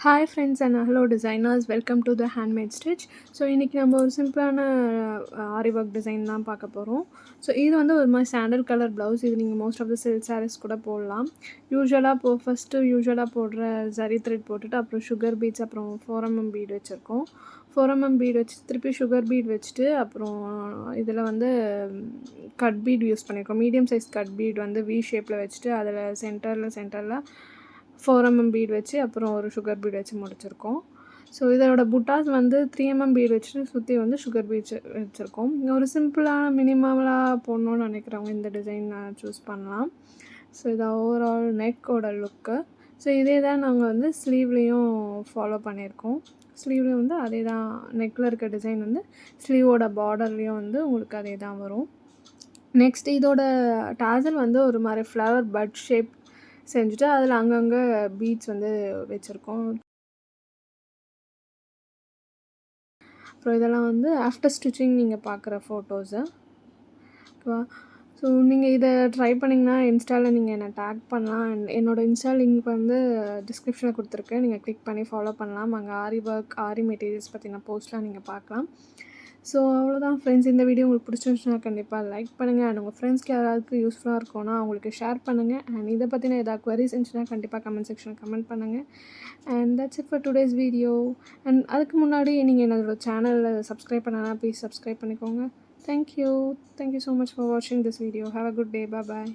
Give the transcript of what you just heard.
Hi friends and hello designers, welcome to the Handmade Stitch. So இன்றைக்கி நம்ம ஒரு சிம்பிளான ஆரி ஒர்க் டிசைன் தான் பார்க்க போகிறோம். ஸோ இது வந்து ஒரு மாதிரி சாண்டல் கலர் ப்ளவுஸ். இது நீங்கள் most of the silk saris கூட போடலாம். யூஸ்வலாக போடுற ஜரி த்ரெட் போட்டுட்டு அப்புறம் சுகர் பீட்ஸ் அப்புறம் 4mm பீட் வச்சுருக்கோம். 4mm பீட் வச்சு திருப்பி சுகர் பீட் வச்சுட்டு அப்புறம் இதில் வந்து கட் பீட் யூஸ் பண்ணியிருக்கோம். மீடியம் சைஸ் கட் பீட் வந்து வி ஷேப்பில் வச்சுட்டு அதில் சென்டரில் 4mm பீட் வச்சு அப்புறம் ஒரு சுகர் பீட் வச்சு முடிச்சிருக்கோம். ஸோ இதோட புட்டாஸ் வந்து 3mm பீட் வச்சுட்டு சுற்றி வந்து சுகர் பீட்ஸ் வச்சுருக்கோம். ஒரு சிம்பிளான மினிமலாக போடணுன்னு நினைக்கிறவங்க இந்த டிசைன் சூஸ் பண்ணலாம். ஸோ இது ஓவரால் நெக்கோட லுக்கு. ஸோ இதே தான் நாங்கள் வந்து ஸ்லீவ்லேயும் ஃபாலோ பண்ணியிருக்கோம். ஸ்லீவ்லேயும் வந்து அதே தான், நெக்கில் இருக்க டிசைன் வந்து ஸ்லீவோட பார்டர்லேயும் வந்து உங்களுக்கு அதே தான் வரும். நெக்ஸ்ட் இதோட டாசல் வந்து ஒரு மாதிரி ஃப்ளவர் பட் ஷேப் செஞ்சுட்டு அதில் அங்கங்கே பீட்ஸ் வந்து வச்சுருக்கோம். அப்புறம் இதெல்லாம் வந்து ஆஃப்டர் ஸ்டிச்சிங் நீங்கள் பார்க்குற ஃபோட்டோஸு. ஓகேவா? ஸோ நீங்கள் இதை ட்ரை பண்ணிங்கன்னா இன்ஸ்டாவில் நீங்கள் என்னை டேக் பண்ணலாம். அண்ட் என்னோடய இன்ஸ்டா லிங்க் வந்து டிஸ்கிரிப்ஷனில் கொடுத்துருக்கேன். நீங்கள் கிளிக் பண்ணி ஃபாலோ பண்ணலாம். அங்கே ஆரி ஒர்க், ஆரி மெட்டீரியல்ஸ் பற்றின போஸ்ட்லாம் நீங்கள் பார்க்கலாம். ஸோ அவ்வளோதான் ஃப்ரெண்ட்ஸ். இந்த வீடியோ உங்களுக்கு பிடிச்சிருந்துச்சுன்னா கண்டிப்பாக லைக் பண்ணுங்கள். அண்ட் உங்கள் ஃப்ரெண்ட்ஸ்க்கு யாராவது யூஸ்ஃபுல்லாக இருக்கும்னா அவங்களுக்கு ஷேர் பண்ணுங்கள். அண்ட் இதை பற்றின ஏதாவது குவரிஸ் இருந்துச்சுன்னா கண்டிப்பாக கமெண்ட் செக்ஷனில் கமெண்ட் பண்ணுங்கள். And that's it for today's video. And அதுக்கு முன்னாடி நீங்கள் என்னோட சேனலில் சப்ஸ்கிரைப் பண்ணனா ப்ளீஸ் சப்ஸ்கிரைப் பண்ணிக்கோங்க. Thank you so much for watching this video. Have a good day. Bye bye.